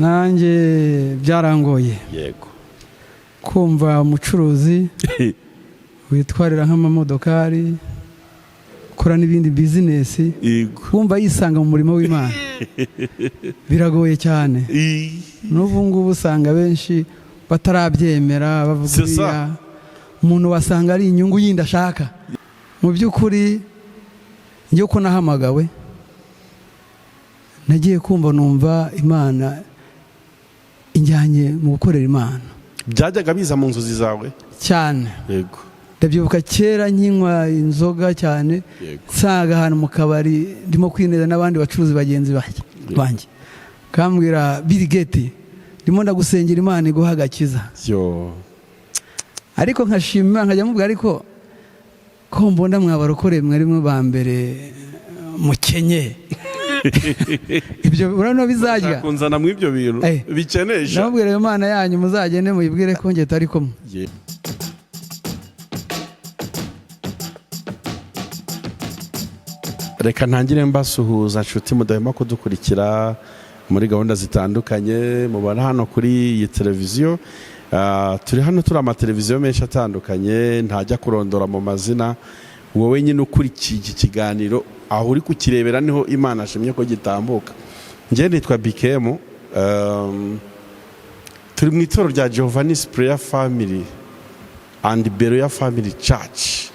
nanjye byarangoye yego kumva umucuruzi witwarira nk'amamodokari ukora n'ibindi bizinesi kumva yisanga mu murimo w'Imana biragoye cyane n'ubu ngubu usanga benshi batarabyemera bavuga umuntu wasanga ari inyungu yindi ashaka mu by'ukuri njye ko nahamagawe nagiye kumva numva Imana injyanye mu gukorera Imana byajyaga biza mu nzozi zawe cyane yego ndabyibuka kera nkinywa inzoga cyane nsanga ahantu mu kabari ndimo kwineza n'abandi bacuruzi bagenzi banjye kambwira Bill Gates ndimo ndagusengera Imana iguha agakiza ariko nkashima nkajya mubwira ariko ko mbonda mwabarokore mwari mwe ba mbere mukenye ibyo urano bizajya kunzana mu ibyo bintu bikenesha nabwira Imana yanyu muzagende muyibwire ko ngiye tari kumwe reka ntangire mbasuhuza nshuti mudahema kudukurikira muri gahunda zitandukanye mubona hano kuri iyi televiziyo turi hano turi amateleviziyo menshi atandukanye ntajya kurondora mu mazina wowe nyine ukurikiye iki kiganiro aho uri kukirebera niho Imana ashimye ko gitambuka njye nitwa BKM turi mu itorero rya Giovanni's Prayer Family and Berea Family Church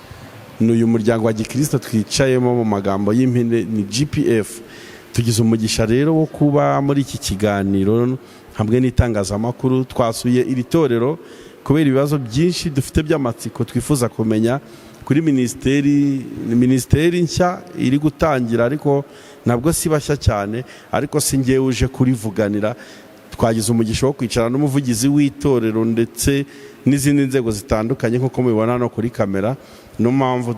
n'uyu muryango wa gikristo twicayemo mu magambo y'impine ni GPF tugize umugisha rero wo kuba muri iki kiganiro hamwe n'itangazamakuru twasuye iri torero kubera ibibazo byinshi dufite by'amatsiko twifuza kumenya kuri ministeri nshya iri gutangira ariko nabwo si bashya cyane ariko si ngiye uje kurivuganira twagize umugisha wo kwicara n'umuvugizi w'itorero ndetse n'izindi nzego zitandukanye nk'uko mubibona no kuri kamera no mpamvu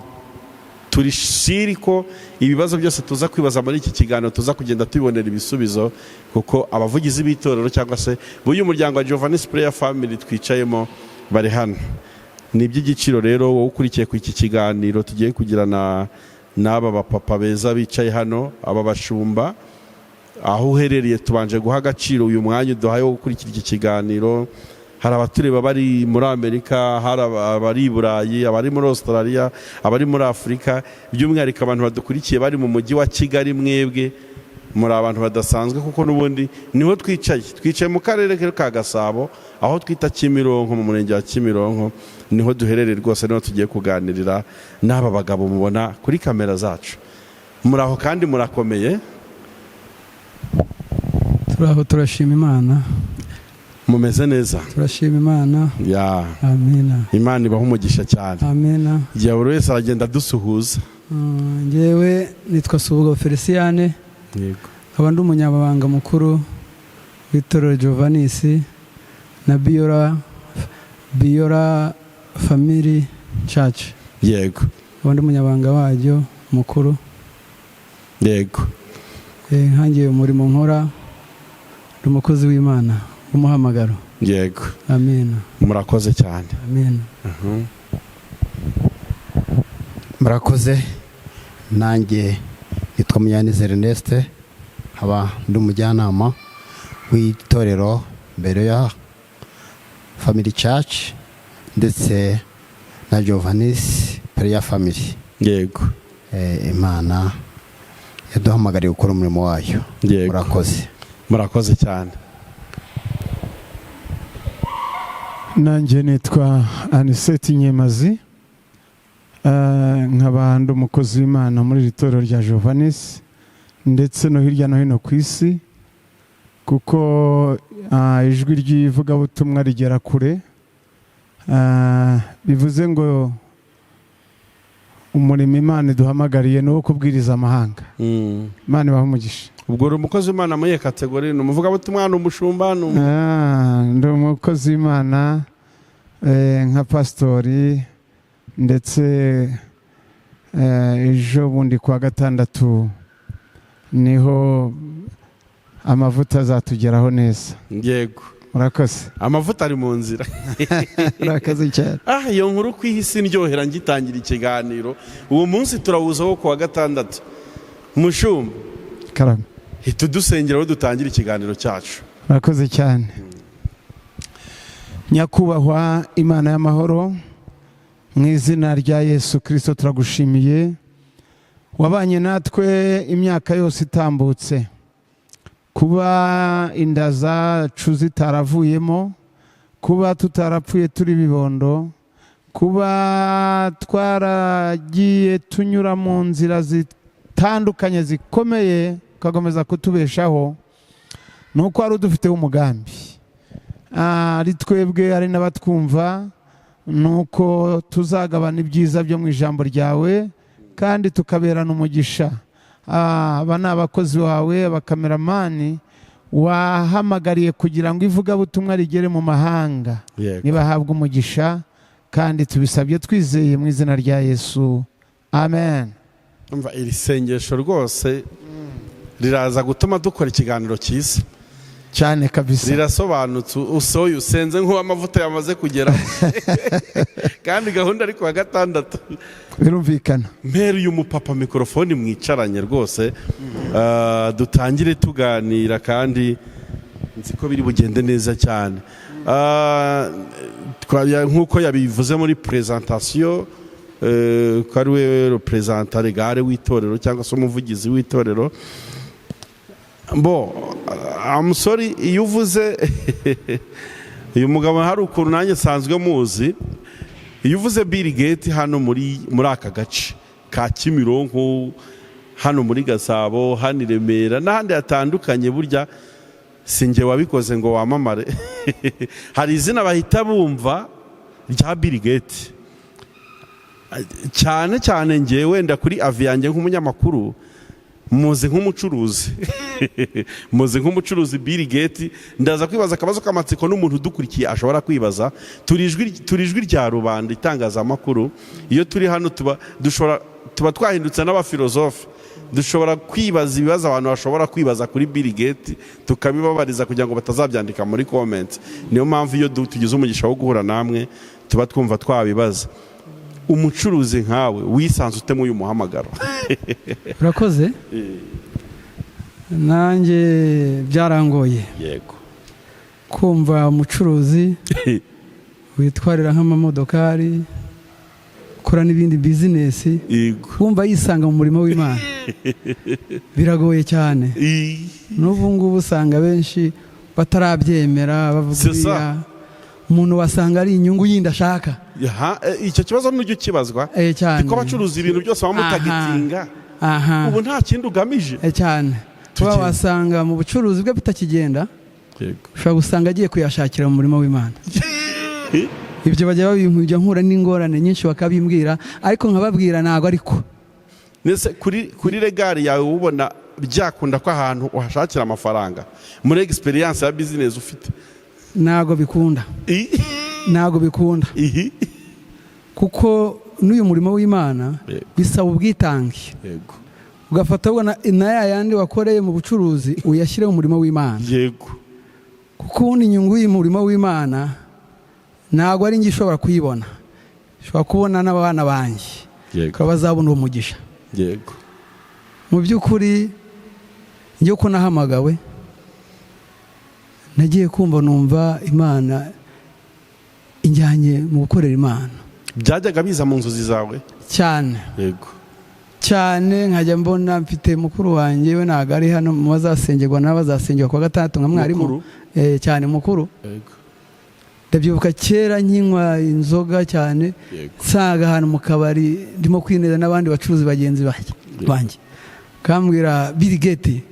turi shiri ko ibibazo byose tuza kwibaza muri iki kiganiro tuza kugenda tubibonera ibisubizo kuko abavugizi b'itorero cyangwa se b'uyu muryango wa Giovanni's Prayer Family twicayemo bari hano ni iby'igiciro rero wowe ukurikiye ku iki kiganiro tugiye kugirana n'aba bapapa beza bicaye hano aba bashumba aho uherereye tubanje guha agaciro uyu mwanya uduhaye wo gukurikira iki kiganiro hari abatureba bari muri Amerika hari abari i Burayi abari muri Australia abari muri Afurika by'umwihariko abantu badukurikiye bari mu mujyi wa Kigali mwebwe muri abantu badasanzwe kuko n'ubundi niho twicaye mu karere ka Gasabo aho twita Kimironko mu murenge wa Kimironko niho duherereye rwose niho tugiye kuganirira n'aba bagabo mubona kuri kamera zacu muri aho kandi murakomeye turaho turashima Imana mumeze neza turashima Imana ya amina Imana ibaha umugisha cyane amina igihe buri wese aragenda dusuhuza njyewe nitwa Subugo Feliciane yego nkaba ndi umunyamabanga mukuru w'itorero Giovanni's na Berea Family Church yego nkaba ndi umunyamabanga waryo mukuru yego nkangiye umurimo nkora ndi umukozi w'Imana umuhamagaro yego amina murakoze cyane amina murakoze nanjye nitwa Munyaneza Ernest haba ndi umujyanama w'itorero Berea Family Church ndetse na Giovanni's Prayer Family yego Imana yaduhamagariye gukora umurimo wayo murakoze cyane nanjye nitwa Aniseti Nyemazi nkaba ndi umukozi w'Imana muri iri torero rya Giovanni's ndetse no hirya no hino ku isi kuko ijwi ry'ivugabutumwa rigera kure bivuze ngo umurimo Imana iduhamagariye no kubwiriza amahanga Imana ibaha umugisha ubwo uri umukozi w'Imana muri kategori ni umuvugabutumwa n'umushumba ndi umukozi w'Imana nka pastori ndetse ejo bundi kwa gatandatu niho amavuta azatugeraho neza yego murakoze amavuta ari mu nzira murakoze cyane iyo nkuru ku isi ndyohera ngitangira ikiganiro uwo munsi turawuzaho ku wa gatandatu mushumba karame hita dusengera aho dutangira ikiganiro cyacu Murakoze cyane. Nyakubahwa Imana y'amahoro, mu izina rya Yesu Kristo turagushimiye. Wabanye natwe imyaka yose itambutse. Kuba inda zacu zitaravuyemo, kuba tutarapfuye turi bibondo, kuba twaragiye tunyura mu nzira zitandukanye zikomeye ukagomeza kutubeshaho, nuko wari udufiteho umugambi. Ari twebwe ari n'abatwumva, nuko tuzagabana ibyiza byo mu ijambo ryawe kandi tukaberana umugisha. Aba ni abakozi bawe, abakameramani wahamagariye kugira ngo ivugabutumwa rigere mu mahanga, nibahabwe umugisha kandi tubisabye twizeye mu izina rya Yesu, amen. Iri sengesho rwose riraza gutuma dukora ikiganiro cyiza cyane kabisa. Rirasobanutse, usoye usenze nk'uw'amavuta yamaze kugera kandi gahunda ari ku wa gatandatu. Birumvikana. Mbere uyu mupapa mikorofoni mwicaranye rwose, dutangire tuganira kandi nzi ko biri bugende neza cyane. Nk'uko yabivuze muri presentation, ko ari we representa legale w'itorero cyangwa se umuvugizi w'itorero. I'm sorry, iyo uvuze uyu mugabo hari ukuntu nanjye sanzwe muzi, iyo uvuze Bill Gates hano muri aka gace ka Kimironko, hano muri Gasabo, hano i Remera n'ahandi hatandukanye, burya sinjye wabikoze ngo wamamare. Hari izina bahita bumva rya Bill Gates cyane cyane. Njye wenda kuri avi yanjye nk'umunyamakuru muzi nk'umucuruzi muzi nk'umucuruzi Bill Gates. Ndaza kwibaza akabazo k'amatsiko n'umuntu udukurikiye ashobora kwibaza. Turi ijwi rya rubanda, itangazamakuru. Iyo turi hano tuba twahindutse n'abafilozofe. Dushobora kwibaza ibibazo abantu bashobora kwibaza kuri Bill Gates, tukabibabariza kugira ngo batazabyandika muri comment. Niyo mpamvu iyo tugize umugisha wo guhura namwe tuba twumva twabibaza. Umucuruzi nkawe wisanze ute mu uyu muhamagaro? Urakoze. Nanjye byarangoye. Yego. Kumva umucuruzi witwarira nk'amamodokari, ukora n'ibindi business, kumva yisanga mu murimo w'Imana biragoye cyane. N'ubu ngubu usanga benshi batarabyemera, bavuga umuntu wasanga ari inyungu yindi ashaka. Icyo kibazo n'ujya ukibazwa, kuko abacuruza ibintu byose bamutagitinga, ubu nta kindi ugamije cyane. Tuba wasanga mu bucuruzi bwe butakigenda, ushobora gusanga agiye kuyashakira mu murimo w'Imana. Ibyo bajya babimbwira, nkura n'ingorane nyinshi bakabimbwira, ariko nkababwira ntago ariko. Nese kuri regari yawe ubona byakunda ko ahantu uhashakira amafaranga muri experience ya business ufite? Ntago bikunda. Ntago bikunda. Kuko n'uyu murimo w'Imana bisaba ubwitange. Yego. Ugafata ubona na yandi wakoreye mu bucuruzi uyashyire mu murimo w'Imana. Yego. Kuko ubundi inyungu y'umurimo w'Imana ntago ari njye ishobora kuyibona, ishobora kubona n'abana banjye ko bazabona uwo mugisha. Yego. Mu by'ukuri njye uko nahamagawe, nagiye kumva numva Imana injyanye mu gukorera Imana. Byajyaga biza mu nzozi zawe cyane? Yego. Cyane, nkajya mbona mfite mukuru wanjye, we ntago ari hano mu bazasengerwa n'abazasengerwa kwa gatandatu nka mwarimu. Cyane mukuru. Yego. Ndabyibuka kera nkinywa inzoga cyane, nsanga ahantu mu kabari ndimo kwineza n'abandi bacuruzi bagenzi banjye, kambwira Bill Gates,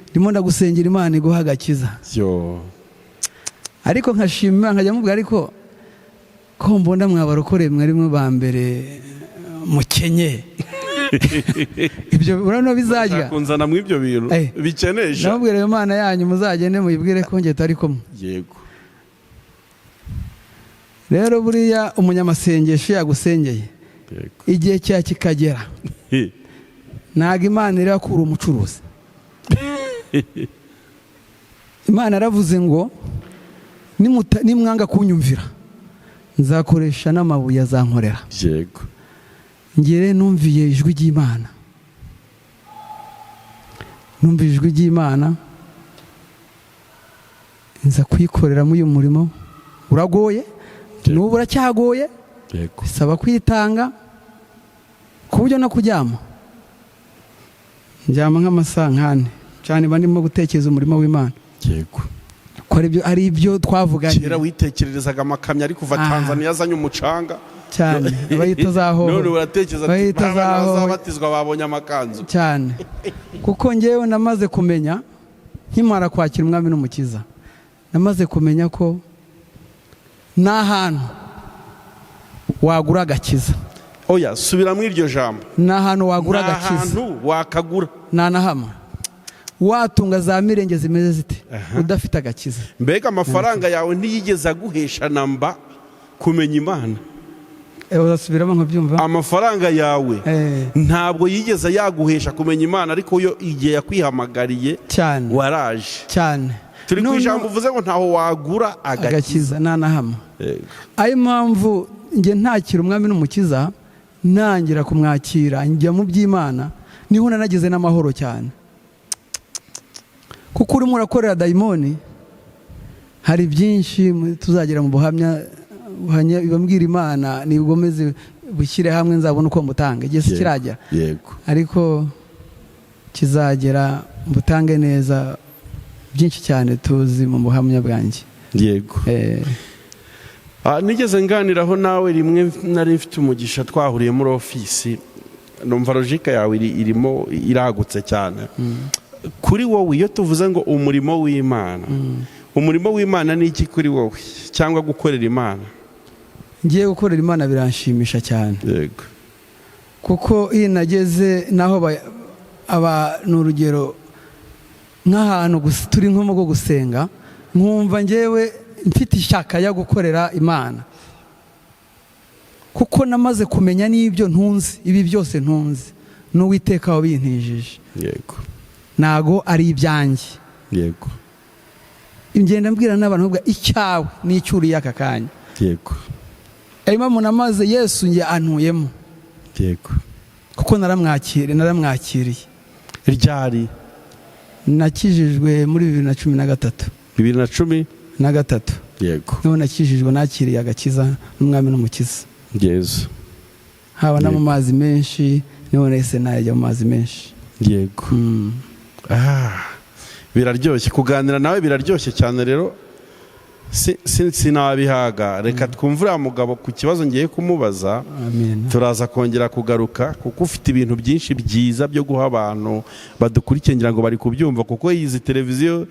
ndimo ndagusengera Imana iguha agakiza. Ariko nkashima, nkajya mubwira ariko ko mbona mwabarokore mwari mwe ba mbere mukenye. Ibyo urano bizajya kunzana mu ibyo bintu bikenesha. Nabwira Imana yanyu muzagende muyibwire ko ngiye tari kumwe. Yego. Rero buriya umunyamasengesho yagusengeye, igihe cya kikagera, ntago Imana irakura umucuruzi. Imana yaravuze ngo nimwanga kunyumvira nzakoresha n'amabuye azankorera. Yego. Ngire numviye ijwi ry'Imana, numva ijwi ry'Imana nza kuyikoreramo uyu murimo uragoye n'ubu uracyagoye bisaba kwitanga ku buryo no kuryama njyama nk'amasaha nk'ane cyane mba ndimo gutekereza umurimo w'Imana ko ari ibyo twavuganye. Kera witekererezaga amakamyo ari kuva Tanzania azanye umucanga cyane bahita zaho none uratekereza ati bazabatizwa babonye amakanzu cyane kuko ngewe namaze kumenya nkimara kwakira umwami n'umukiza namaze kumenya ko n'ahantu wagura agakiza. Oya subira muri iryo jambo. N'ahantu wagura agakiza, n'ahantu wakagura nahama watunga za mirenge zimeze zite udafite agakiza. Mbega amafaranga yawe ntiyigeze aguhesha namba kumenya Imana. Uzasubiramo nkabyumva. Amafaranga yawe ntabwo yigeze yaguhesha kumenya Imana, ariko yo igihe yakwihamagariye cyane waraje cyane. Turi ku ijambo uvuze ngo ntaho wagura agakiza nahama. Ayo mpamvu nge ntakira umwami n'umukiza nangira kumwakira njya mu by'Imana niho nanagize n'amahoro cyane. Kuko urimo urakorera dayimoni hari byinshi tuzagera mu buhamya bibambwira Imana nibugomeze bushyire hamwe nzabona uko mutanga igihe kirajya. Ariko kizagera mbutange neza byinshi cyane tuzi mu buhamya bwanjye. Nigeze nganiraho nawe rimwe nari mfite umugisha twahuriye muri ofisi, numva logika yawe irimo iragutse cyane. Kuri wowe iyo tuvuze ngo umurimo w'Imana, umurimo w'Imana ni iki kuri wowe cyangwa gukorera Imana? Ngiye gukorera Imana biranshimisha cyane. Kuko iyo nageze naho n'urugero nk'ahantu turi nko mu gusenga nkumva ngewe mfite ishaka yo gukorera Imana, kuko namaze kumenya n'ibyo ntunzi, ibi byose ntunzi n'Uwiteka wabintijije. Nago ari ibyanjye. Ngenda mbwira n'abantu ngo icyawe n'icyuriye aka kanya. Impamvu namaze Yesu nge antuyemo. Kuko naramwakiriye. Ryari? Nakijijwe muri 2013. 2013. Niho nakijijwe nakiriye agakiza n'umwami n'umukiza. Haba no mu mazi menshi niho nahise najya mu mazi menshi. Biraryoshye kuganira nawe, biraryoshye cyane. Rero sinabihaga, reka twumvira mugabo ku kibazo ngiye kumubaza. Turaza kongera kugaruka kuko ufite ibintu byinshi byiza byo guha abantu badukurikiye, ngira ngo bari kubyumva, kuko izi televiziyo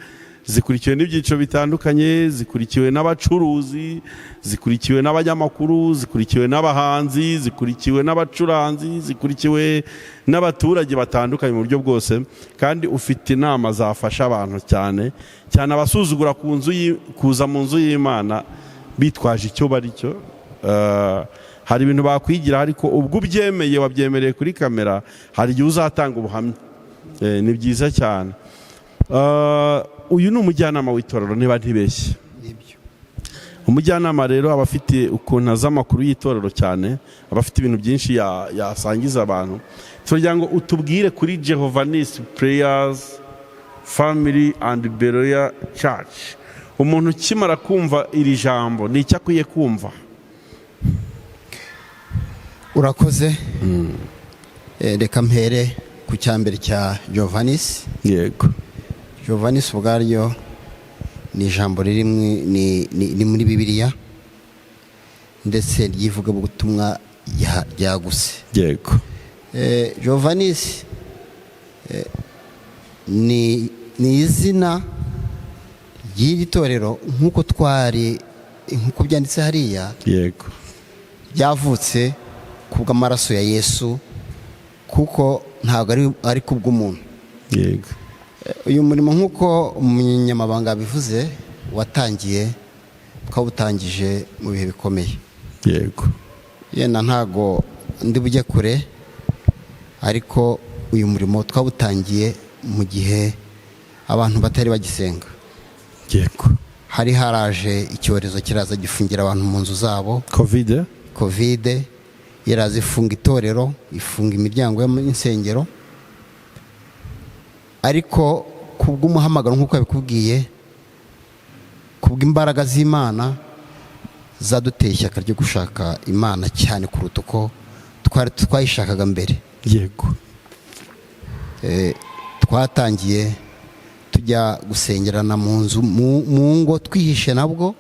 zikurikiwe n'ibyiciro bitandukanye, zikurikiwe n'abacuruzi, zikurikiwe n'abanyamakuru, zikurikiwe n'abahanzi, zikurikiwe n'abacuranzi, zikurikiwe n'abaturage batandukanye mu buryo bwose. Kandi ufite inama zafasha abantu cyane cyane abasuzugura kuza mu nzu y'Imana bitwaje icyo bari cyo. Hari ibintu bakwigira, ariko ubwo ubyemeye wabyemereye kuri kamera, hari igihe uzatanga ubuhamya. Ni byiza cyane. Uyu ni umujyanama w'itorero niba ntibeshye. Umujyanama rero aba afite ukuntu azi amakuru y'itorero cyane, aba afite ibintu byinshi yasangiza abantu. Tugira ngo utubwire kuri Jehovah's Prayers Family and Burial Church. Umuntu ukimara kumva iri jambo ni icyo akwiye kumva? Urakoze. Reka mpere ku cyambere cya Jehovah's. Jehovah's ubwaryo ni ijambo riri muri Bibiliya ndetse ryivuga ubutumwa ryaguse. Jehovah's ni izina ry'iri torero nk'uko byanditse hariya. Ryavutse kubw'amaraso ya Yesu, kuko ntabwo ari kubw'umuntu. Uyu murimo nk'uko umunyamabanga bivuze watangiye, twawutangije mu bihe bikomeye. Yenda ntago ndi bujye kure, ariko uyu murimo twawutangiye mu gihe abantu batari bagisenga. Hari haraje icyorezo kiraza gifungira abantu mu nzu zabo. Covid yaraza ifunga itorero, ifunga imiryango y'insengero. Ariko kubw'umuhamagaro nk'uko yabikubwiye, kubw'imbaraga z'Imana zaduteye ishyaka ryo gushaka Imana cyane kuruta uko twayishakaga mbere. yego. Twatangiye tujya gusengerana mu nzu mu ngo twihishe, nabwo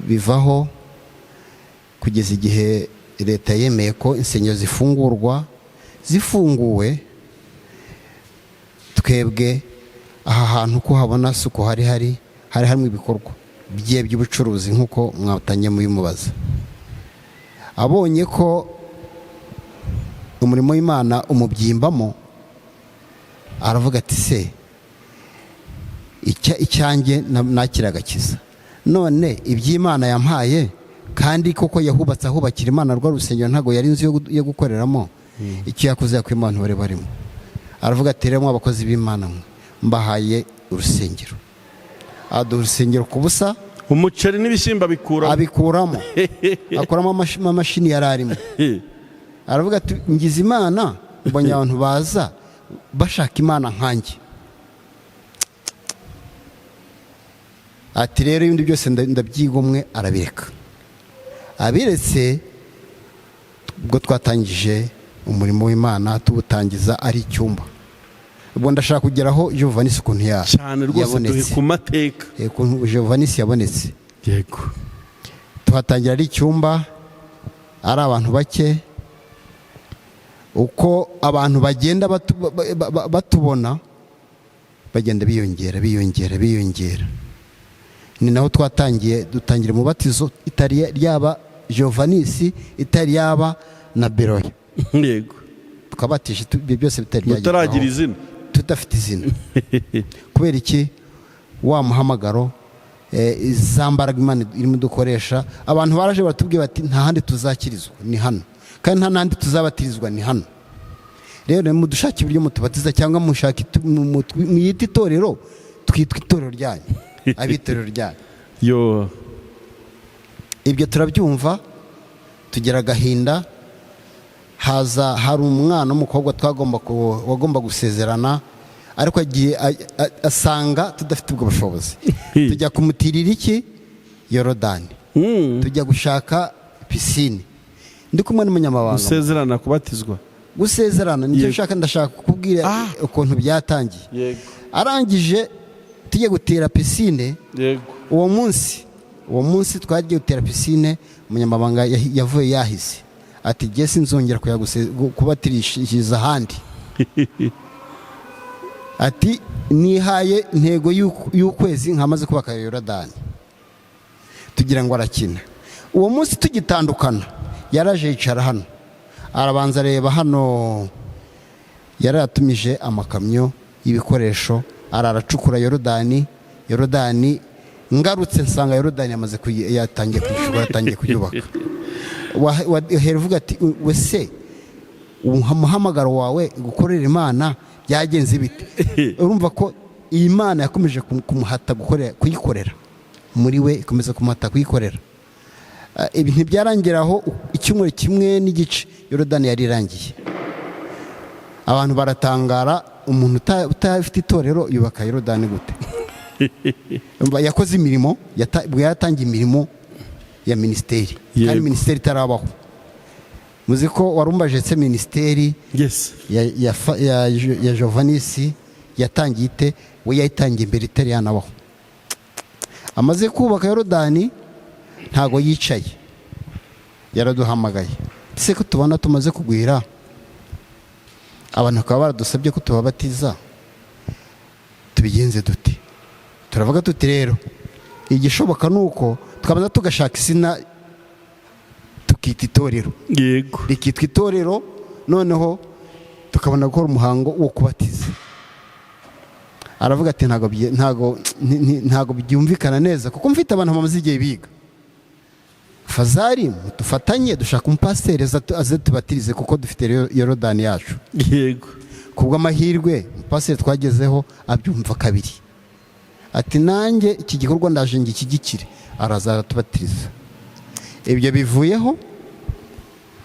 bivaho kugeza igihe leta yemeye ko insengero zifungurwa. Zifunguwe, twebwe aha hantu ko habona suko hari harimo ibikorwa by'ubucuruzi nk'uko mwatangiye mubimubaza. Abonye ko umurimo w'Imana umubyimbamo, aravuga ati se icyanjye nakira agakiza, none iby'Imana yampaye kandi koko yahubatse ahubakira Imana rwa rusengero ntago yari inzu yo gukoreramo, icyo yakoze yakwiye abantu bari barimo. Aravuga ati rero abakozi b'Imana mbahaye urusengero. Aduha urusengero ku busa, umuceri n'ibishyimbo abikuramo akoramo amamashini yari arimo. Aravuga ati ngize Imana, mbonye abantu baza bashaka Imana nkanjye. Ati rero ibindi byose ndabyigomwe, arabireka. Abiretse, ubwo twatangije umurimo w'Imana tubutangiza ari icyumba. Ubwo ndashaka kugeraho Jovanisi ukuntu cyane rwose duhe ku mateka Jovanisi yabonetse. yego. Tuhatangira ari icyumba, ari abantu bake. Uko abantu bagenda batubona, bagenda biyongera. Ni naho dutangira umubatizo, itari yaba Jovanisi, itari yaba na Beroya. yego. Tukabatisha byose bitari mutaragira izina, tudafite izina. Kubera iki? Wa muhamagaro, za mbaraga Imana irimo dukoresha. Abantu baraje batubwiye bati nta handi tuzakirizwa, ni hano, kandi nta handi tuzabatirizwa, ni hano. Rero mudushaka uburyo mutubatiza, cyangwa mushaka mwita itorero, twitwa itorero ryanyu, abitorero ryanyu. Ibyo turabyumva, tugira agahinda. Hari umwana w'umukobwa wagomba gusezerana, ariko agiye asanga tudafite ubwo bushobozi. Tujya kumutirira iki? Yorodani. Tujya gushaka pisine. Ndi kumwe n'umunyamabanga. Gusezerana, kubatizwa. Gusezerana nicyo ndashaka kukubwira ukuntu byatangiye. yego. Arangije tujye gutera pisine. yego. Uwo munsi twagiye gutera pisine, umunyamabanga yavuye yahize. Ati jye sinzongera kubatirishiriza ahandi. Ati nihaye intego y'ukwezi nkamaze kubaka Yorodani. Tugira ngo arakina. Uwo munsi tugitandukana, yaraje yicara hano, arabanza areba hano. Yari yatumije amakamyo y'ibikoresho, aracukura Yorodani. Ngarutse nsanga Yorodani yatangiye kwishyura, yatangiye kuyubaka. Wahera uvuga ati wese umuhamagaro wawe gukorera Imana byagenze bite? Urumva ko iyi Mana yakomeje kumuhata kuyikorera muri we, ikomeza kumuhata kuyikorera. Ibi ntibyarangiraho icyumweru kimwe n'igice Yorodani yari irangiye. Abantu baratangara, umuntu utafite itorero yubaka Yorodani gute? Yakoze imirimo, yatangiye imirimo ya ministeri, kandi ministeri itarabaho. Muzi ko warumbaje se ministeri ya Jovanisi yatangiye ite? We yayitangiye imbere itari yanabaho. Amaze kubaka Yorodani, ntago yicaye, yaraduhamagaye. Se ko tubona tumaze kugwira, abantu bakaba baradusabye ko tubabatiza, tubigenze dute? Turavuga tuti rero igishoboka nuko twabanza tugashaka izina, tukita itorero. yego. Rikitwa itorero, noneho tukabona gukora umuhango wo kubatiza. Aravuga ati ntago byumvikana neza, kuko mfite abantu bamaze igihe biga. Fazari dufatanye dushaka umupasiteri aze tubatirize, kuko dufite Yorodani yacu. yego. Kubw'amahirwe umupasiteri twagezeho abyumva kabiri. Ati nanjye iki gikorwa ndaje ngikigikire, araza tubatiriza. Ibyo bivuyeho,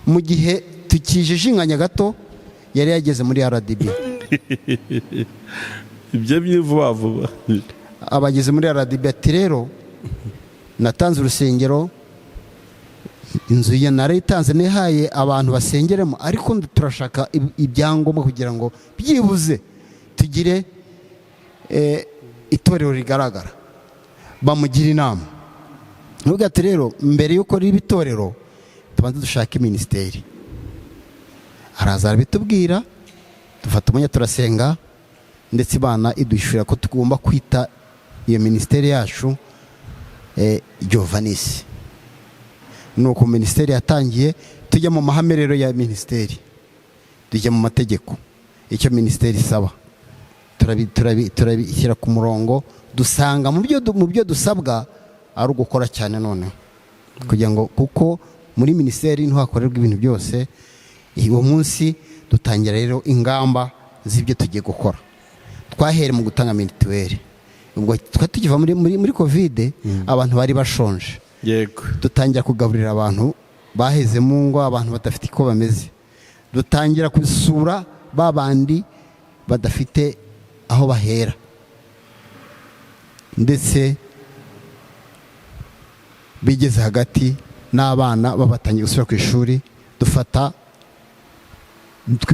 mu gihe tukijijinganya gato, yari yageze muri RDB. Ibyo vuba vuba. abageze muri RDB ati rero natanze urusengero, inzu ya narayitanze nihaye abantu basengeremo, ariko turashaka ibyangombwa kugira ngo byibuze tugire itorero rigaragara. Bamugira inama, nubwo ati rero mbere yuko riba itorero tubanze dushake minisiteri. Araza arabitubwira, dufata umwanya turasenga, ndetse Imana iduhishurira ko tugomba kwita iyo minisiteri yacu Giovannis. Nuko minisiteri yatangiye, tujya mu mahame rero ya minisiteri, tujya mu mategeko, icyo minisiteri isaba turabishyira ku murongo, dusanga mu byo dusabwa ari ugukora cyane noneho, kugira ngo kuko muri minisiteri niho hakorerwa ibintu byose. Uwo munsi dutangira rero ingamba z'ibyo tugiye gukora. Twahere mu gutanga mituweli, ubwo twari tukiva muri covid, abantu bari bashonje, yego, dutangira kugaburira abantu baheze mu ngo, abantu badafite uko bameze, dutangira gusura babandi badafite aho bahera, ndetse bigeze hagati n'abana babatangiye gusubira ku ishuri. Dufata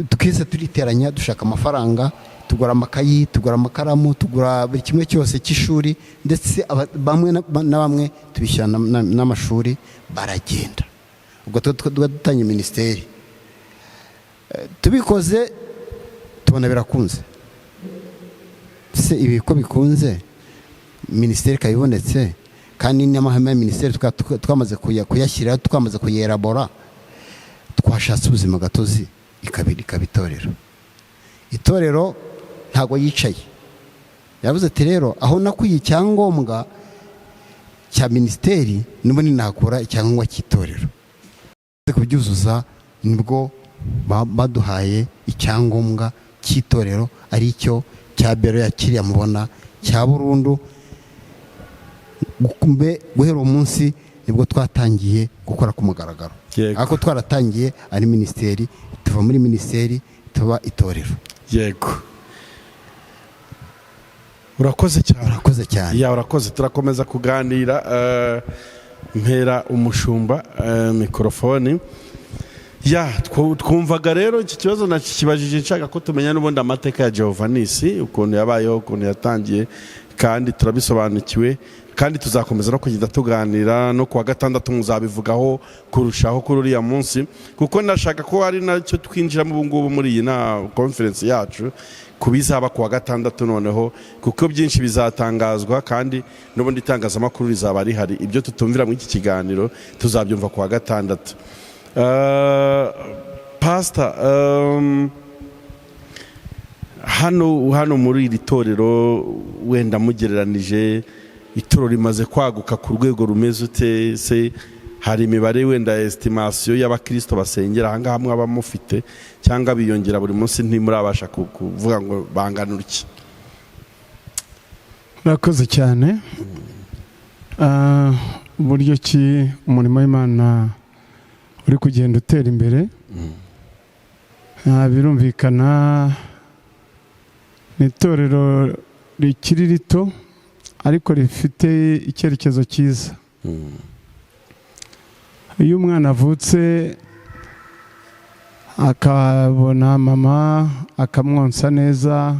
twese turiteranya, dushaka amafaranga, tugura amakayi, tugura amakaramu, tugura buri kimwe cyose cy'ishuri, ndetse bamwe na bamwe tubishyura n'amashuri, baragenda. Ubwo dutanye minisiteri, tubikoze tubona birakunze. Se ibi ko bikunze, minisiteri ikabibonetse, kandi n'amahame ya minisiteri twamaze kuyashyira, twamaze kuyerabora, twashatse ubuzima gatozi ikaba itorero. Itorero ntago yicaye, yavuze ati rero aho nakuye icyangombwa cya minisiteri nimo ninakora icyangombwa cy'itorero. Kubyuzuza nibwo baduhaye icyangombwa cy'itorero, ari cyo cya bero ya kiriya mubona cya burundu. Guhera uwo munsi nibwo twatangiye gukora ku mugaragaro, ariko twaratangiye ari minisiteri, tuva muri minisiteri tuba itorero. Yego, urakoze cyane. Ya, urakoze. Turakomeza kuganira. Mpera umushumba mikorofoni. Ya, twumvaga rero iki kibazo nakibajije nshaka ko tumenya n'ubundi amateka ya Giovannis, ukuntu yabayeho, ukuntu yatangiye, kandi turabisobanukiwe, kandi tuzakomeza no kugenda tuganira, no kuwa gatandatu muzabivugaho kurushaho kuri uriya munsi, kuko ndashaka ko ari nacyo twinjiramo ubu ngubu muri iyi conference yacu, kubizaba kuwa gatandatu noneho, kuko byinshi bizatangazwa, kandi n'ubundi itangazamakuru rizaba rihari. Ibyo tutumvira muri iki kiganiro tuzabyumva kuwa gatandatu. Pastor, hano muri iri torero, wenda mugereranije, itorero rimaze kwaguka ku rwego rumeze ute? Se hari imibare wenda estimation y'abakristo basengera ahangaha mwaba mufite, cyangwa biyongera buri munsi ntimurabasha kuvuga ngo bangana iki? Murakoze cyane. Uburyo ki umurimo w'Imana uri kugenda utera imbere, birumvikana ni itorero rikiri rito ariko rifite icyerekezo cyiza. Iyo umwana avutse akabona mama akamwonsa neza,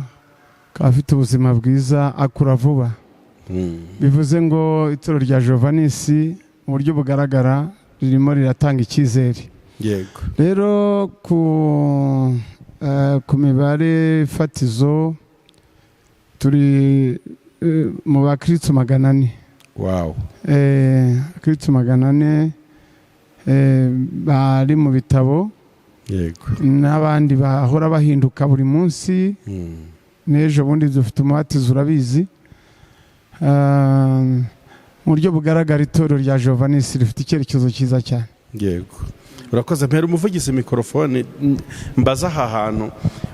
akaba afite ubuzima bwiza, akura vuba. Bivuze ngo itorero rya Giovannis mu buryo bugaragara ririmo riratanga icyizere. Yego. Rero ku mibare fatizo turi mu bakristo 400. Wow. Kristo 400 bari mu bitabo. Yego. N'abandi bahora bahinduka buri munsi. N'ejo bundi dufite umubatizo, urabizi. Mu buryo bugaragara itorero rya Giovannis rifite icyerekezo cyiza cyane. Yego, urakoze. Mpera umuvugizi mikorofone, mbaza aha hantu,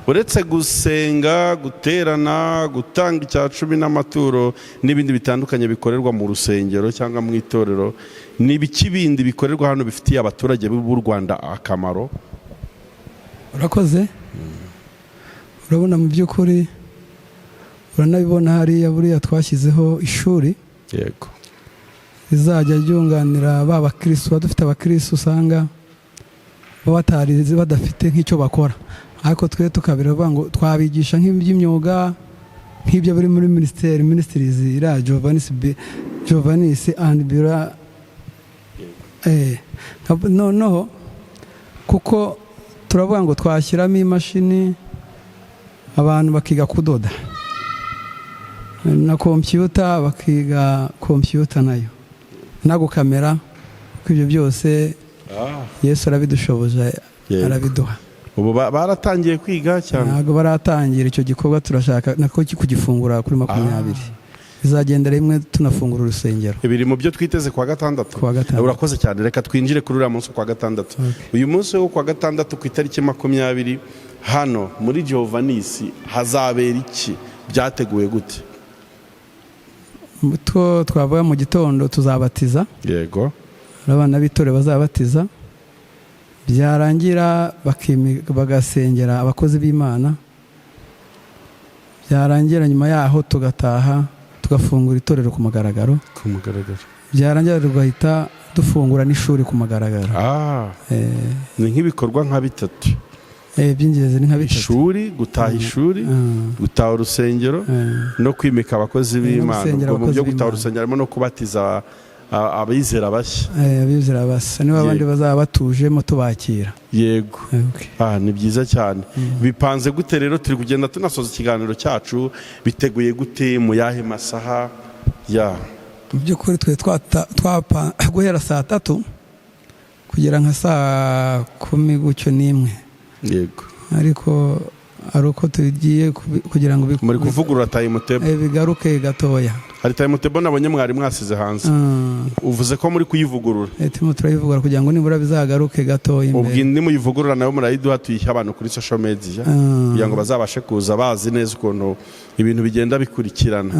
uretse gusenga, guterana, gutanga icya 10 n'amaturo n'ibindi bitandukanye bikorerwa mu rusengero cyangwa mu itorero, n'ibiki bindi bikorerwa hano bifitiye abaturage b'u Rwanda akamaro? Urakoze. Urabona mu by'ukuri uranabibona hariya buriya twashyizeho ishuri yego rizajya ryunganira ba bakirisitu, baba dufite abakirisitu usanga baba batarize badafite nk'icyo bakora, ariko twe tukabiravuga ngo twabigisha nk'iby'imyuga nk'ibyo biri muri minisitirizi iriya Jovanisi andi bira. Noneho kuko turavuga ngo twashyiramo imashini abantu bakiga kudoda na kompiyuta, bakiga kompiyuta nayo no gukamera, kuko ibyo byose Yesu arabidushoboje, arabiduha. ubu baratangiye kwiga cyane? Ntabwo baratangira icyo gikorwa, turashaka nako kugifungura kuri 20 bizagenda rimwe tunafungura urusengero. Ibiri mu byo twiteze kwa gatandatu. Urakoze cyane, reka twinjire kuri uriya munsi kwa gatandatu. Uyu munsi wo kwa gatandatu ku itariki 20 hano muri Jovanisi hazabera iki? Byateguye gute? Twavuga mu gitondo tuzabatiza, yego, abana b'itore bazabatiza, byarangira bagasengera abakozi b'Imana, byarangira nyuma yaho tugataha tugafungura itorero ku mugaragaro, byarangira tugahita dufungura n'ishuri ku mugaragaro. Ni nk'ibikorwa nka bitatu by'ingenzi, ni nka bitatu: ishuri, gutaha ishuri, gutaha urusengero no kwimika abakozi b'Imana. Mu byo gutaha urusengero harimo no kubatiza abizera bashya. Abizera bashya nibo abandi bazaba batujemo tubakira. Yego. Ni byiza cyane. Bipanze gute rero? Turi kugenda tunasoza ikiganiro cyacu, biteguye gute, mu yahe masaha? Mu by'ukuri twe guhera saa 3 kugera nka saa 10 gutyo n'imwe. Yego. Ariko ari uko tugiye kugira ngo muri kuvugurura timetable bigaruke gatoya. Hari timetable nabonye mwari mwasize hanze, uvuze ko muri kuyivugurura? Turimo turayivugurura kugira ngo nibura bizagaruke gatoya imbere. Ubwo ndi muyivugurura nayo murayiduha tuyishya abantu kuri social media kugira ngo bazabashe kuza bazi neza ukuntu ibintu bigenda bikurikirana.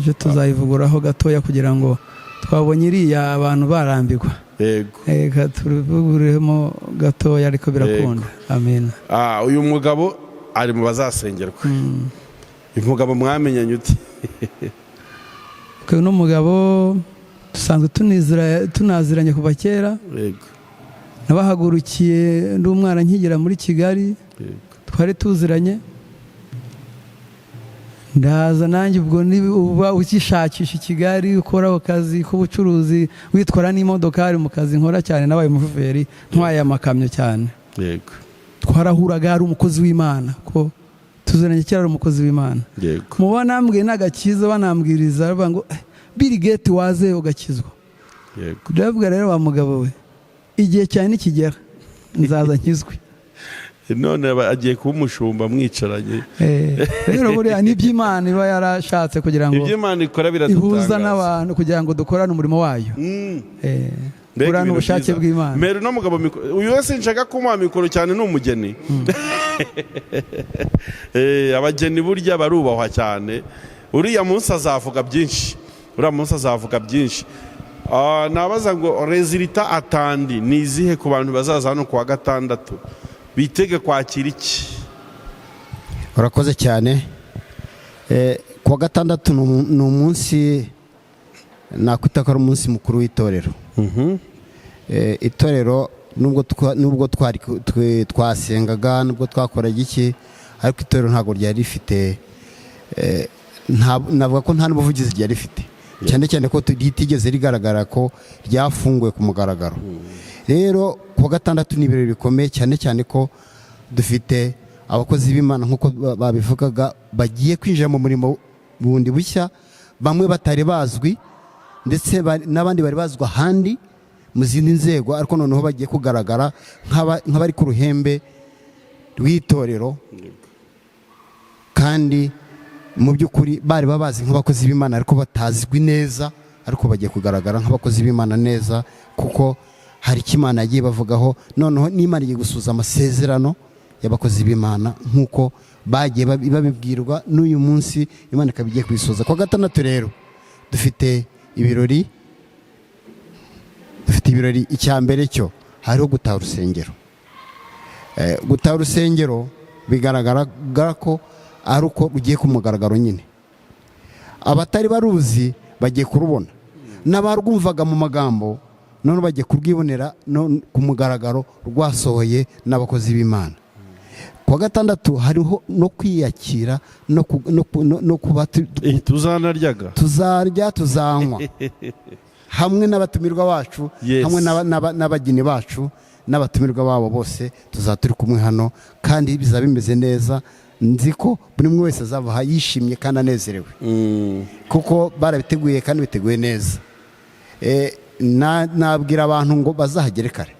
Je tuzayivuguraho gatoya kugira ngo twabonye iriya abantu barambirwa. Yego. Turivuguremo gatoya ariko birakunda. Amen. Uyu mugabo ari mu bazasengerwa. Uyu mugabo mwamenyanye ute? Uno mugabo dusanzwe tunaziranye kuva kera. Yego. Nabahagurukiye ndi umwana nkigera muri Kigali. Twari tuziranye. Ndaza nanjye ubwo uba ukishakisha Kigali, ukora akazi k'ubucuruzi, witwara n'imodokari mu kazi nkora cyane, nabaye umuveri ntwaye amakamyo cyane. Yego. Twarahuraga ari umukozi w'Imana, ko tuziranye kera ari umukozi w'Imana. Yego. Mubona nambwiye n'agakiza, banambwiriza bavuga ngo Bill Gates waze ugakizwa. Yego. Ndavuga rero wa mugabo we, igihe cyane nikigera nzaza nkizwe. None agiye kuba umushumba mwicaranye. Rero buriya n'iby'Imana iba yarashatse kugira ngo iby'Imana ikora biradutangaza, ihuza n'abantu kugira ngo dukorane umurimo wayo. Buriya ni ubushake bw'Imana. Mbere no mugabo uyu wese nshaka kumuha mikoro cyane ni umugeni. Abageni burya barubahwa cyane. Uriya munsi azavuga byinshi. Nabaza ngo resulta atandi ni izihe ku bantu bazaza hano kuwa gatandatu? Bitege kwakira iki? Urakoze cyane. Kuwa gatandatu ni umunsi nakwita ko ari umunsi mukuru w'itorero. Itorero nubwo twasengaga, nubwo twakoraga iki, ariko itorero ntabwo ryari rifite, navuga ko nta n'ubuvugizi ryari rifite, cyane cyane ko ritigeze rigaragara ko ryafunguwe ku mugaragaro. Rero kuwa gatandatu ni ibirori bikomeye, cyane cyane ko dufite abakozi b'Imana nk'uko babivugaga bagiye kwinjira mu murimo bundi bushya, bamwe batari bazwi ndetse n'abandi bari bazwi ahandi mu zindi nzego, ariko noneho bagiye kugaragara nk'abari ku ruhembe rw'itorero, kandi mu by'ukuri bari babazi nk'abakozi b'Imana ariko batazwi neza, ariko bagiye kugaragara nk'abakozi b'Imana neza, kuko hari icyo Imana yagiye bavugaho. Noneho n'Imana igiye gusuza amasezerano y'abakozi b'Imana nk'uko bagiye babibwirwa, n'uyu munsi Imana ikaba igiye kubisoza. Kuwa gatandatu rero dufite ibirori. Icya mbere cyo hariho gutaha urusengero. Gutaha urusengero bigaragara ko ari uko ugiye ku mugaragaro nyine, abatari baruzi bagiye kurubona, n'abarwumvaga mu magambo none bagiye kurwibonera ku mugaragaro rwasohoye n'abakozi b'Imana. Kuwa gatandatu hariho no kwiyakira no kuba tuzanaryaga, tuzarya, tuzanywa hamwe n'abatumirwa bacu, hamwe n'abageni bacu n'abatumirwa babo bose tuzaba turi kumwe hano, kandi bizaba bimeze neza. Nzi ko buri umwe wese azava yishimye kandi anezerewe, kuko barabiteguye kandi biteguye neza. Nabwira abantu ngo bazahagere kare,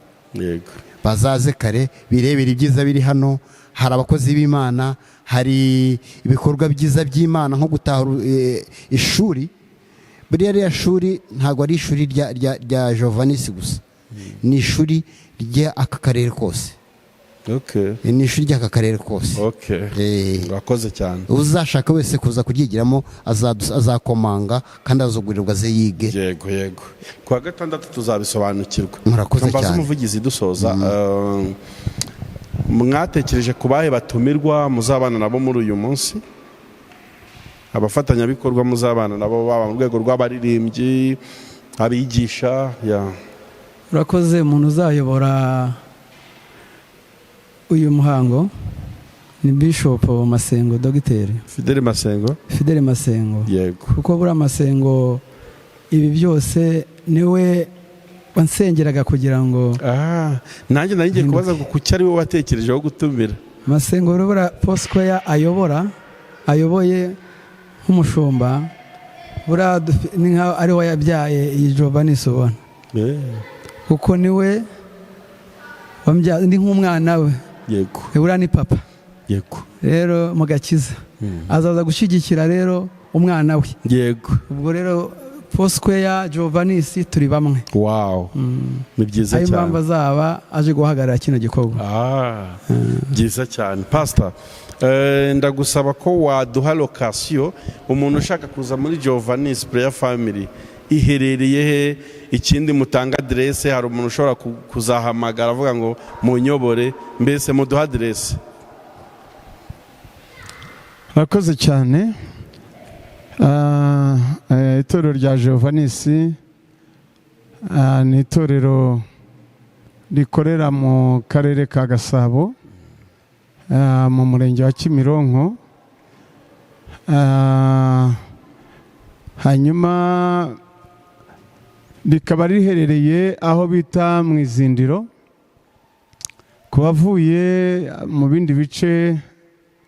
bazaze kare, birebere ibyiza biri hano. Hari abakozi b'Imana, hari ibikorwa byiza by'Imana nko gutahura ishuri. Buriya ririya shuri ntabwo ari ishuri rya Jovanisi gusa, ni ishuri ry'aka karere kose. Ni ishuri ry'aka karere kose. Urakoze cyane. Uzashaka wese kuza kuryigiramo azakomanga kandi azogurirwa aze yige. Yego. Kuwa gatandatu tuzabisobanukirwa. Murakoze cyane. Mbaza umuvugizi dusoza, mwatekereje ku bahe batumirwa muzabana nabo muri uyu munsi? Abafatanyabikorwa muzabana nabo, baba mu rwego rw'abaririmbyi, abigisha. Urakoze. Umuntu uzayobora uyu muhango ni Bishop Masengo, Dogiteri Fidele Masengo. Yego. Kuko buriya Masengo ibi byose niwe wansengeraga kugira ngo nanjye ngiye kubaza ko kuki ari we watekerejeho gutumira. Masengo buriya Foursquare ayoboye nk'umushumba, buriya ni nkaho ari we yabyaye iyi Jovanisi ubona, kuko niwe wambyaye, ndi nk'umwana we. Yego. Buriya ni papa. Yego. Rero mu gakiza azaza gushyigikira rero umwana we. Yego. Ubwo rero Foursquare Jovanisi turi bamwe. Wow. Ni byiza cyane. Impamvu azaba aje guhagarara kino gikorwa. Byiza cyane. Pastor, ndagusaba ko waduha location umuntu ushaka kuza muri Jovanisi Prayer Family iherereye he? Ikindi mutanga adresse, hari umuntu ushobora kuzahamagara avuga ngo munyobore, mbese muduha adresse. Murakoze cyane. Itorero rya Jovanisi ni itorero rikorera mu karere ka Gasabo, mu murenge wa Kimironko. Hanyuma rikaba riherereye aho bita mu Izindiro. Ku bavuye mu bindi bice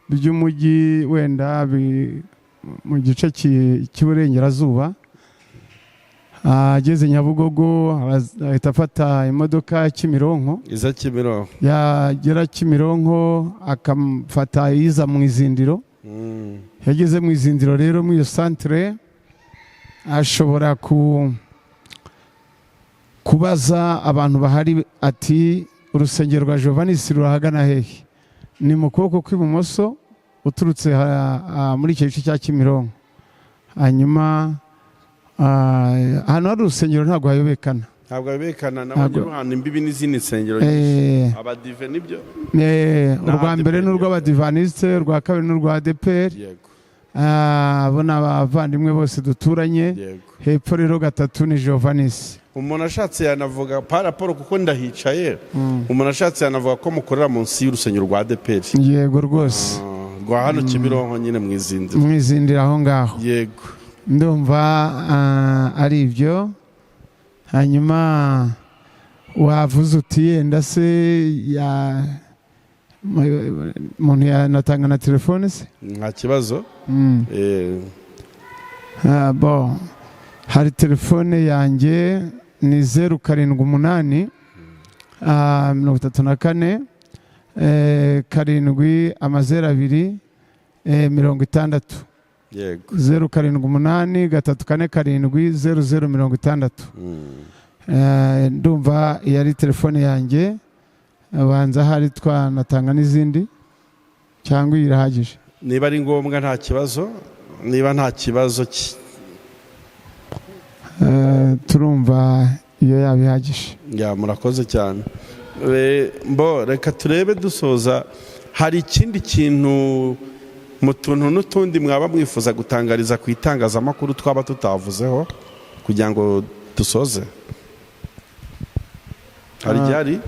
by'umujyi, wenda mu gice cy'iburengerazuba, ageze Nyabugogo ahita afata imodoka Kimironko, iza Kimironko, yagera Kimironko akamfata iza mu Izindiro. Yageze mu Izindiro rero muri iyo centre ashobora kubaza abantu bahari ati urusengero rwa Jovanisi rurahagana hehe? Ni mu kuboko kw'ibumoso uturutse muri icyo gice cya Kimironko. Hanyuma hano hari urusengero ntabwo hayobekana. N'abanyarwanda imbibi n'izindi nsengero nyinshi. Abadive nibyo? Urwa mbere ni urw'Abadivaniste, urwa kabiri ni urwa ADEPR. Abo ni abavandimwe bose duturanye. Hepfo rero gatatu ni Jovanisi. Umuntu ashatse yanavuga paraporo, kuko ndahicaye, umuntu ashatse yanavuga ko mukorera munsi y'urusengero rwa ADEPR. Yego rwose. Rwa hano Kimironko nyine mu Izindiro. Mu Izindiro aho ngaho. Yego. Ndumva ari ibyo. Hanyuma wavuze uti yenda se umuntu yanatanga na telefone se? Nta kibazo. Hari telefone yanjye ni 078 34 karindwi 02 60. Yego. 078 34 karindwi 00 60. Ndumva yari telefone yanjye. Banza hari twanatanga n'izindi cyangwa irahagije? Niba ari ngombwa nta kibazo, niba nta kibazo turumva iyo yabihagije. Murakoze cyane. Reka turebe dusoza, hari ikindi kintu mu tuntu n'utundi mwaba mwifuza gutangariza ku itangazamakuru twaba tutavuzeho kugira ngo dusoze? hari ryari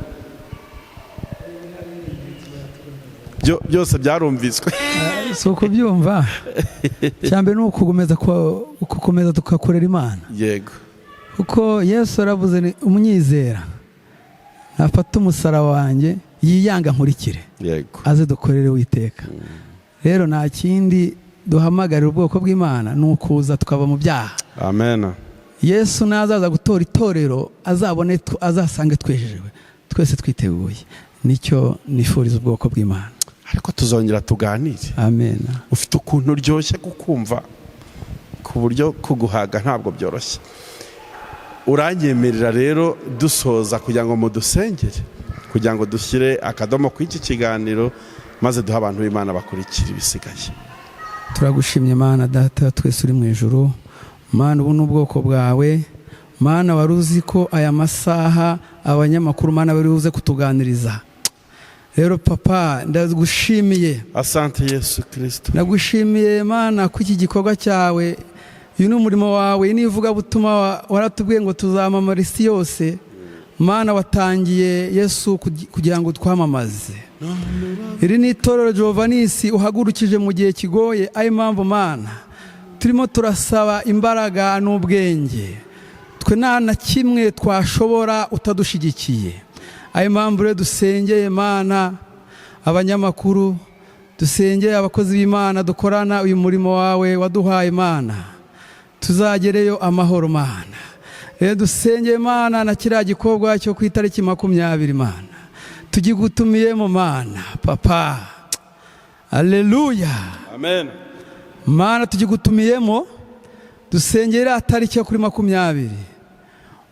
byose byarumviswe? si ukubyumva. cyambere ni ukukomeza tugakorera Imana. Yego. kuko Yesu aravuze ni umunyizera nafata umusaraba wanjye yiyanga nkurikire. Yego. aze dukorere Uwiteka. rero nta kindi duhamagarira ubwoko bw'Imana ni ukuza tukava mu byaha. Amen. Yesu nazaza gutora itorero azabone azasange twejejewe twese twiteguye. nicyo nifuriza ubwoko bw'Imana. Ariko tuzongera tuganire. Amen. Ufite ukuntu uryoshye kukumva ku buryo kuguhaga ntabwo byoroshye. Uranyemerera rero dusoza kugira ngo mudusengere, kugira ngo dushyire akadomo ku iki kiganiro maze duha abantu b'Imana bakurikira ibisigaye. Turagushimye Mana Data twese uri mu ijuru. Mana ubu n'ubwoko bwawe. Mana wari uzi ko aya masaha abanyamakuru Mana bari buze kutuganiriza. Rero Papa ndagushimiye. Asante Yesu Kristo. Ndagushimiye Mana ko iki gikorwa cyawe uyu ni umurimo wawe nivuga butuma waratubwiye ngo tuzamamara isi yose. Mana watangiye Yesu kugira ngo twamamaze. Iri ni itorero Jovanisi uhagurukije mu gihe kigoye. Ayo mpamvu Mana turimo turasaba imbaraga n'ubwenge. Twe nta na kimwe twashobora utadushigikiye. Ayo mpamvu rero dusengeye Mana abanyamakuru, dusengeye abakozi b'Imana dukorana uyu murimo wawe waduhaye Mana, tuzagereyo amahoro Mana. Rero dusengeye Mana na kiriya gikorwa cyo ku itariki 20 Mana tugigutumiyemo Mana Papa. Haleluya. Amen. Mana tugigutumiyemo dusengera atariki yo kuri 20.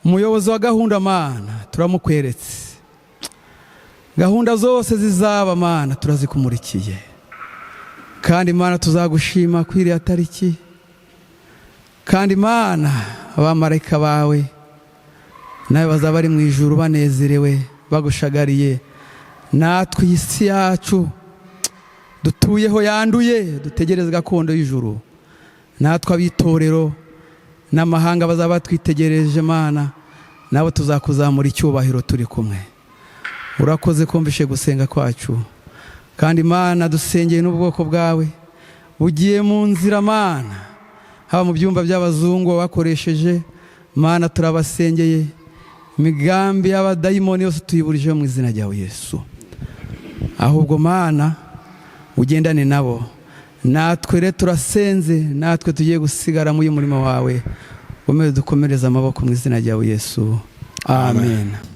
Umuyobozi wa gahunda Mana turamukweretse. Gahunda zose zizaba Mana turazikumurikiye. Kandi Mana tuzagushima kwiriya tariki. Kandi Mana abamarayika bawe nawe bazaba bari mu ijuru banezerewe bagushagariye. Natwe isi yacu dutuyeho yanduye dutegereza gakondo y'ijuru. Natwe abitorero n'amahanga bazaba twitegereje Mana, nabo tuzakuzamura icyubahiro turi kumwe. Urakoze kumvishe gusenga kwacu. Kandi Mana dusengeye n'ubwoko bwawe bugiye mu nzira Mana, haba mu byumba by'abazungu bakoresheje Mana turabasengeye. Imigambi y'abadayimoni yose tuyiburije mu izina ryawe Yesu. Ahubwo Mana ugendane nabo. Natwe rero turasenze, natwe tugiye gusigara mu murimo wawe. Dukomereza amaboko mu izina ryawe Yesu. Amen.